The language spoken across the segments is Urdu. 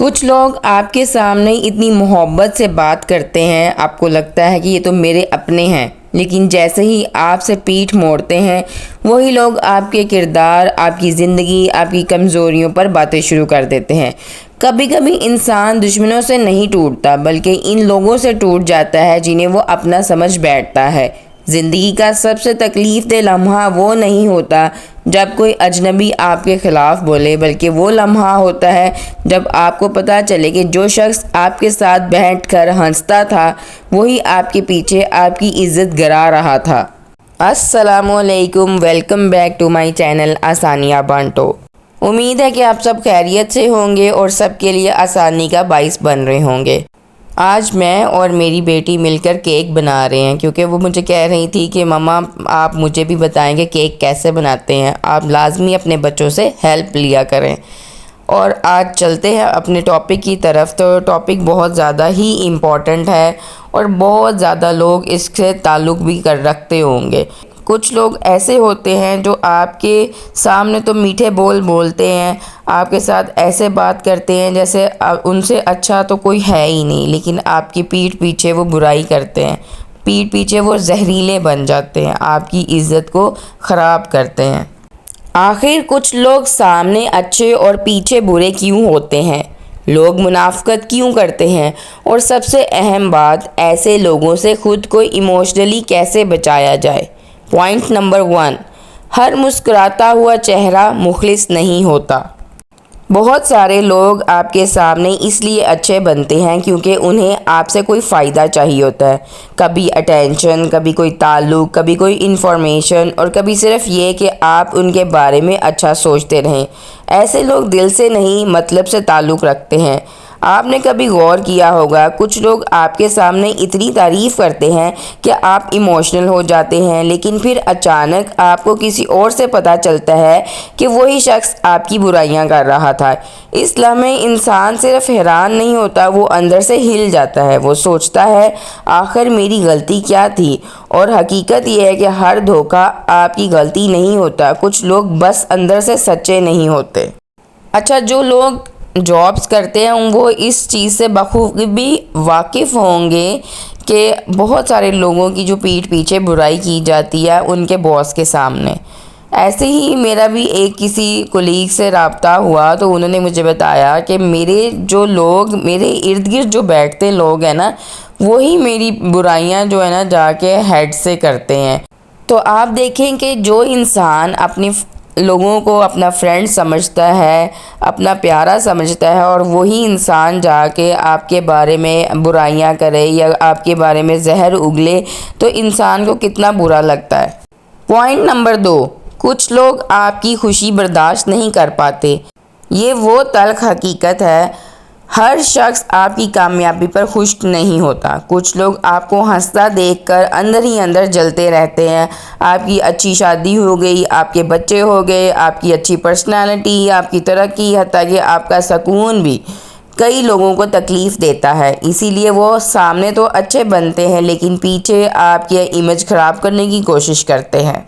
کچھ لوگ آپ کے سامنے اتنی محبت سے بات کرتے ہیں، آپ کو لگتا ہے کہ یہ تو میرے اپنے ہیں، لیکن جیسے ہی آپ سے پیٹھ موڑتے ہیں وہی لوگ آپ کے کردار، آپ کی زندگی، آپ کی کمزوریوں پر باتیں شروع کر دیتے ہیں۔ کبھی کبھی انسان دشمنوں سے نہیں ٹوٹتا بلکہ ان لوگوں سے ٹوٹ جاتا ہے جنہیں وہ اپنا سمجھ بیٹھتا ہے۔ زندگی کا سب سے تکلیف دہ لمحہ وہ نہیں ہوتا جب کوئی اجنبی آپ کے خلاف بولے، بلکہ وہ لمحہ ہوتا ہے جب آپ کو پتہ چلے کہ جو شخص آپ کے ساتھ بیٹھ کر ہنستا تھا وہی آپ کے پیچھے آپ کی عزت گرا رہا تھا۔ السلام علیکم، welcome back to my channel آسانیاں بانٹو۔ امید ہے کہ آپ سب خیریت سے ہوں گے اور سب کے لیے آسانی کا باعث بن رہے ہوں گے۔ آج میں اور میری بیٹی مل کر کیک بنا رہے ہیں، کیونکہ وہ مجھے کہہ رہی تھی کہ مما آپ مجھے بھی بتائیں کہ کیک کیسے بناتے ہیں، آپ لازمی اپنے بچوں سے ہیلپ لیا کریں۔ اور آج چلتے ہیں اپنے ٹاپک کی طرف۔ تو ٹاپک بہت زیادہ ہی امپورٹنٹ ہے اور بہت زیادہ لوگ اس سے تعلق بھی رکھتے ہوں گے۔ کچھ لوگ ایسے ہوتے ہیں جو آپ کے سامنے تو میٹھے بول بولتے ہیں، آپ کے ساتھ ایسے بات کرتے ہیں جیسے ان سے اچھا تو کوئی ہے ہی نہیں، لیکن آپ کی پیٹھ پیچھے وہ برائی کرتے ہیں، پیٹھ پیچھے وہ زہریلے بن جاتے ہیں، آپ کی عزت کو خراب کرتے ہیں۔ آخر کچھ لوگ سامنے اچھے اور پیچھے برے کیوں ہوتے ہیں؟ لوگ منافقت کیوں کرتے ہیں؟ اور سب سے اہم بات، ایسے لوگوں سے خود کو ایموشنلی کیسے بچایا جائے؟ پوائنٹ نمبر 1، ہر مسکراتا ہوا چہرہ مخلص نہیں ہوتا۔ بہت سارے لوگ آپ کے سامنے اس لیے اچھے بنتے ہیں کیونکہ انہیں آپ سے کوئی فائدہ چاہیے ہوتا ہے، کبھی اٹینشن، کبھی کوئی تعلق، کبھی کوئی انفارمیشن، اور کبھی صرف یہ کہ آپ ان کے بارے میں اچھا سوچتے رہیں۔ ایسے لوگ دل سے نہیں مطلب سے تعلق رکھتے ہیں۔ آپ نے کبھی غور کیا ہوگا، کچھ لوگ آپ کے سامنے اتنی تعریف کرتے ہیں کہ آپ ایموشنل ہو جاتے ہیں، لیکن پھر اچانک آپ کو کسی اور سے پتہ چلتا ہے کہ وہی شخص آپ کی برائیاں کر رہا تھا۔ اس لمحے انسان صرف حیران نہیں ہوتا، وہ اندر سے ہل جاتا ہے۔ وہ سوچتا ہے آخر میری غلطی کیا تھی؟ اور حقیقت یہ ہے کہ ہر دھوکہ آپ کی غلطی نہیں ہوتا، کچھ لوگ بس اندر سے سچے نہیں ہوتے۔ اچھا، جو لوگ جابس کرتے ہیں وہ اس چیز سے بخوبی واقف ہوں گے کہ بہت سارے لوگوں کی جو پیٹھ پیچھے برائی کی جاتی ہے ان کے باس کے سامنے۔ ایسے ہی میرا بھی ایک کسی کولیگ سے رابطہ ہوا تو انہوں نے مجھے بتایا کہ میرے ارد گرد جو بیٹھتے لوگ ہیں نا، وہی میری برائیاں جو ہے نا جا کے ہیڈ سے کرتے ہیں۔ تو آپ دیکھیں کہ جو انسان اپنی لوگوں کو اپنا فرینڈ سمجھتا ہے، اپنا پیارا سمجھتا ہے، اور وہی انسان جا کے آپ کے بارے میں برائیاں کرے یا آپ کے بارے میں زہر اگلے تو انسان کو کتنا برا لگتا ہے۔ پوائنٹ نمبر 2، کچھ لوگ آپ کی خوشی برداشت نہیں کر پاتے۔ یہ وہ تلخ حقیقت ہے، ہر شخص آپ کی کامیابی پر خوش نہیں ہوتا۔ کچھ لوگ آپ کو ہنستا دیکھ کر اندر ہی اندر جلتے رہتے ہیں۔ آپ کی اچھی شادی ہو گئی، آپ کے بچے ہو گئے، آپ کی اچھی پرسنالٹی، آپ کی ترقی، حتیٰ کہ آپ کا سکون بھی کئی لوگوں کو تکلیف دیتا ہے۔ اسی لیے وہ سامنے تو اچھے بنتے ہیں لیکن پیچھے آپ کی امیج خراب کرنے کی کوشش کرتے ہیں۔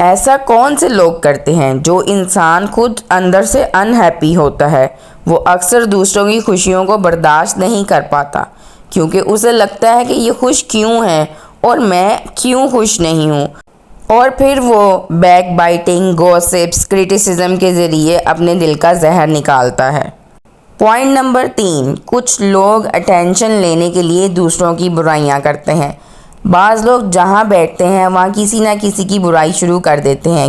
ایسا کون سے لوگ کرتے ہیں؟ جو انسان خود اندر سے انہیپی ہوتا ہے، وہ اکثر دوسروں کی خوشیوں کو برداشت نہیں کر پاتا، کیونکہ اسے لگتا ہے کہ یہ خوش کیوں ہیں اور میں کیوں خوش نہیں ہوں، اور پھر وہ بیک بائٹنگ، گوسپس، کرٹیسزم کے ذریعے اپنے دل کا زہر نکالتا ہے۔ پوائنٹ نمبر 3، کچھ لوگ اٹینشن لینے کے لیے دوسروں کی برائیاں کرتے ہیں۔ بعض لوگ جہاں بیٹھتے ہیں وہاں کسی نہ کسی کی برائی شروع کر دیتے ہیں۔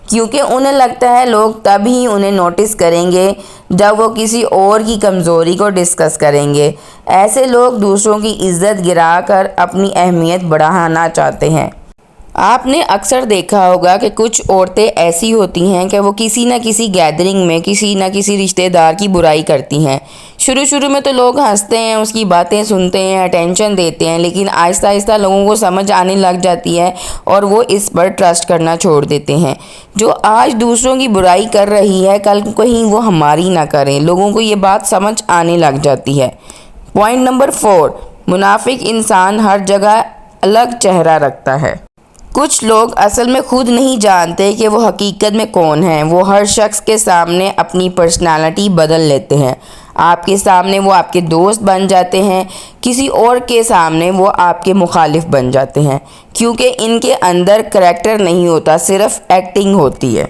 کیونکہ انہیں لگتا ہے لوگ تب ہی انہیں نوٹس کریں گے جب وہ کسی اور کی کمزوری کو ڈسکس کریں گے۔ ایسے لوگ دوسروں کی عزت گرا کر اپنی اہمیت بڑھانا چاہتے ہیں۔ آپ نے اکثر دیکھا ہوگا کہ کچھ عورتیں ایسی ہوتی ہیں کہ وہ کسی نہ کسی گیدرنگ میں کسی نہ کسی رشتہ دار کی برائی کرتی ہیں۔ شروع میں تو لوگ ہنستے ہیں، اس کی باتیں سنتے ہیں، اٹینشن دیتے ہیں، لیکن آہستہ آہستہ لوگوں کو سمجھ آنے لگ جاتی ہے اور وہ اس پر ٹرسٹ کرنا چھوڑ دیتے ہیں۔ جو آج دوسروں کی برائی کر رہی ہے کل کہیں وہ ہماری نہ کریں، لوگوں کو یہ بات سمجھ آنے لگ جاتی ہے۔ پوائنٹ نمبر 4، منافق انسان ہر جگہ الگ چہرہ رکھتا ہے۔ کچھ لوگ اصل میں خود نہیں جانتے کہ وہ حقیقت میں کون ہیں۔ وہ ہر شخص کے سامنے اپنی پرسنالٹی بدل لیتے ہیں، آپ کے سامنے وہ آپ کے دوست بن جاتے ہیں، کسی اور کے سامنے وہ آپ کے مخالف بن جاتے ہیں، کیونکہ ان کے اندر کریکٹر نہیں ہوتا، صرف ایکٹنگ ہوتی ہے،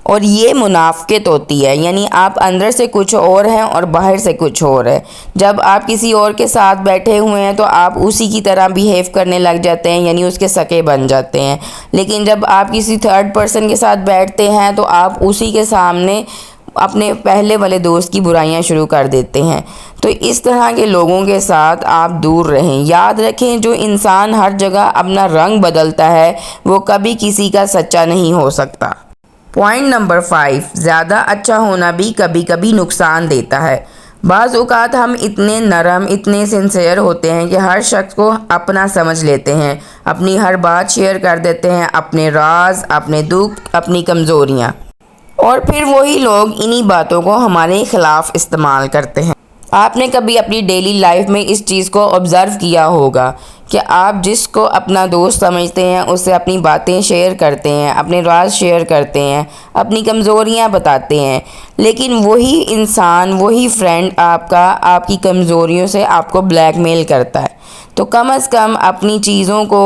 اور یہ منافقت ہوتی ہے، یعنی آپ اندر سے کچھ اور ہیں اور باہر سے کچھ اور ہے۔ جب آپ کسی اور کے ساتھ بیٹھے ہوئے ہیں تو آپ اسی کی طرح بیہیو کرنے لگ جاتے ہیں، یعنی اس کے سکے بن جاتے ہیں، لیکن جب آپ کسی تھرڈ پرسن کے ساتھ بیٹھتے ہیں تو آپ اسی کے سامنے اپنے پہلے والے دوست کی برائیاں شروع کر دیتے ہیں۔ تو اس طرح کے لوگوں کے ساتھ آپ دور رہیں۔ یاد رکھیں، جو انسان ہر جگہ اپنا رنگ بدلتا ہے وہ کبھی کسی کا سچا نہیں ہو سکتا۔ پوائنٹ نمبر 5، زیادہ اچھا ہونا بھی کبھی کبھی نقصان دیتا ہے۔ بعض اوقات ہم اتنے نرم، اتنے سنسیئر ہوتے ہیں کہ ہر شخص کو اپنا سمجھ لیتے ہیں، اپنی ہر بات شیئر کر دیتے ہیں، اپنے راز، اپنے دکھ، اپنی کمزوریاں، اور پھر وہی لوگ انہی باتوں کو ہمارے خلاف استعمال کرتے ہیں۔ آپ نے کبھی اپنی ڈیلی لائف میں اس چیز کو آبزرو کیا ہوگا کہ آپ جس کو اپنا دوست سمجھتے ہیں اس سے اپنی باتیں شیئر کرتے ہیں، اپنے راز شیئر کرتے ہیں، اپنی کمزوریاں بتاتے ہیں، لیکن وہی انسان، وہی فرینڈ آپ کی کمزوریوں سے آپ کو بلیک میل کرتا ہے۔ تو کم از کم اپنی چیزوں کو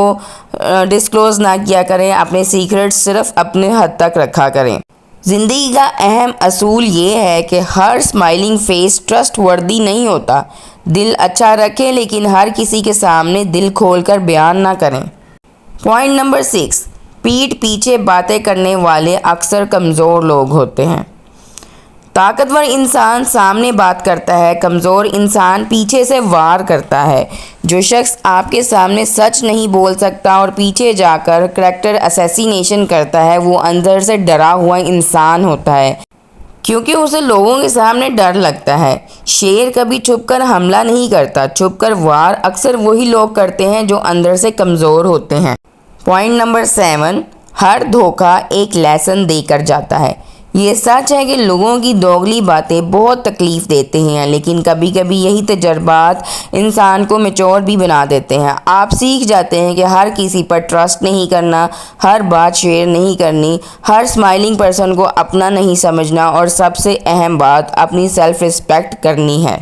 ڈسکلوز نہ کیا کریں، اپنے سیکرٹس صرف اپنے حد تک رکھا کریں۔ زندگی کا اہم اصول یہ ہے کہ ہر اسمائلنگ فیس ٹرسٹ وردی نہیں ہوتا۔ دل اچھا رکھیں لیکن ہر کسی کے سامنے دل کھول کر بیان نہ کریں۔ پوائنٹ نمبر 6، پیٹھ پیچھے باتیں کرنے والے اکثر کمزور لوگ ہوتے ہیں۔ طاقتور انسان سامنے بات کرتا ہے، کمزور انسان پیچھے سے وار کرتا ہے۔ جو شخص آپ کے سامنے سچ نہیں بول سکتا اور پیچھے جا کر کریکٹر اسیسینیشن کرتا ہے، وہ اندر سے ڈرا ہوا انسان ہوتا ہے، کیونکہ اسے لوگوں کے سامنے ڈر لگتا ہے۔ شیر کبھی چھپ کر حملہ نہیں کرتا، چھپ کر وار اکثر وہی لوگ کرتے ہیں جو اندر سے کمزور ہوتے ہیں۔ پوائنٹ نمبر 7، ہر دھوکہ ایک لیسن دے کر جاتا ہے۔ یہ سچ ہے کہ لوگوں کی دوگلی باتیں بہت تکلیف دیتے ہیں، لیکن کبھی کبھی یہی تجربات انسان کو میچور بھی بنا دیتے ہیں۔ آپ سیکھ جاتے ہیں کہ ہر کسی پر ٹرسٹ نہیں کرنا، ہر بات شیئر نہیں کرنی، ہر اسمائلنگ پرسن کو اپنا نہیں سمجھنا، اور سب سے اہم بات اپنی سیلف رسپیکٹ کرنی ہے۔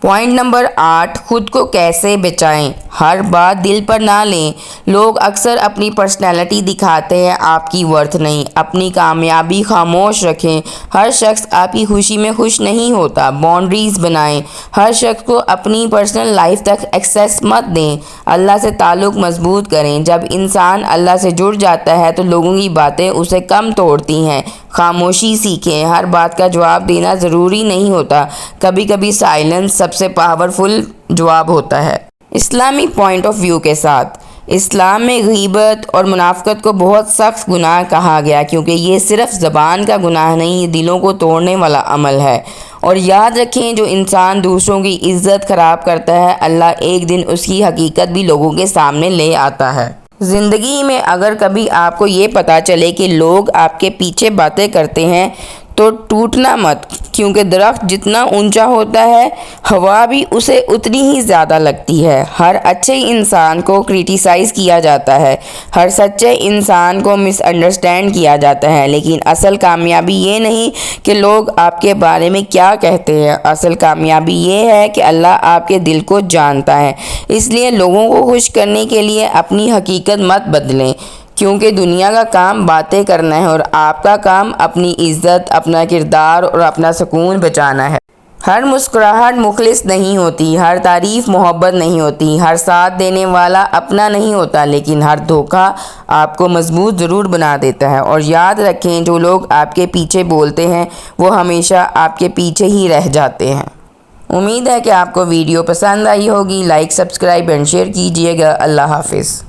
پوائنٹ نمبر 8، خود کو کیسے بچائیں۔ ہر بات دل پر نہ لیں۔ لوگ اکثر اپنی پرسنالٹی دکھاتے ہیں، آپ کی ورتھ نہیں۔ اپنی کامیابی خاموش رکھیں۔ ہر شخص آپ کی خوشی میں خوش نہیں ہوتا۔ باؤنڈریز بنائیں۔ ہر شخص کو اپنی پرسنل لائف تک ایکسیس مت دیں۔ اللہ سے تعلق مضبوط کریں۔ جب انسان اللہ سے جڑ جاتا ہے تو لوگوں کی باتیں اسے کم توڑتی ہیں۔ خاموشی سیکھیں۔ ہر بات کا جواب دینا ضروری نہیں ہوتا، کبھی کبھی سائلنس سب سے پاورفل جواب ہوتا ہے۔ اسلامی پوائنٹ آف ویو کے ساتھ، اسلام میں غیبت اور منافقت کو بہت سخت گناہ کہا گیا، کیونکہ یہ صرف زبان کا گناہ نہیں، یہ دلوں کو توڑنے والا عمل ہے۔ اور یاد رکھیں، جو انسان دوسروں کی عزت خراب کرتا ہے، اللہ ایک دن اس کی حقیقت بھی لوگوں کے سامنے لے آتا ہے۔ زندگی میں اگر کبھی آپ کو یہ پتہ چلے کہ لوگ آپ کے پیچھے باتیں کرتے ہیں تو ٹوٹنا مت، کیونکہ درخت جتنا اونچا ہوتا ہے ہوا بھی اسے اتنی ہی زیادہ لگتی ہے۔ ہر اچھے انسان کو کرٹیسائز کیا جاتا ہے، ہر سچے انسان کو مس انڈرسٹینڈ کیا جاتا ہے، لیکن اصل کامیابی یہ نہیں کہ لوگ آپ کے بارے میں کیا کہتے ہیں، اصل کامیابی یہ ہے کہ اللہ آپ کے دل کو جانتا ہے۔ اس لیے لوگوں کو خوش کرنے کے لیے اپنی حقیقت مت بدلیں، کیونکہ دنیا کا کام باتیں کرنا ہے اور آپ کا کام اپنی عزت، اپنا کردار اور اپنا سکون بچانا ہے۔ ہر مسکراہٹ مخلص نہیں ہوتی، ہر تعریف محبت نہیں ہوتی، ہر ساتھ دینے والا اپنا نہیں ہوتا، لیکن ہر دھوکہ آپ کو مضبوط ضرور بنا دیتا ہے۔ اور یاد رکھیں، جو لوگ آپ کے پیچھے بولتے ہیں وہ ہمیشہ آپ کے پیچھے ہی رہ جاتے ہیں۔ امید ہے کہ آپ کو ویڈیو پسند آئی ہوگی۔ لائک، سبسکرائب اینڈ شیئر کیجیے گا۔ اللہ حافظ۔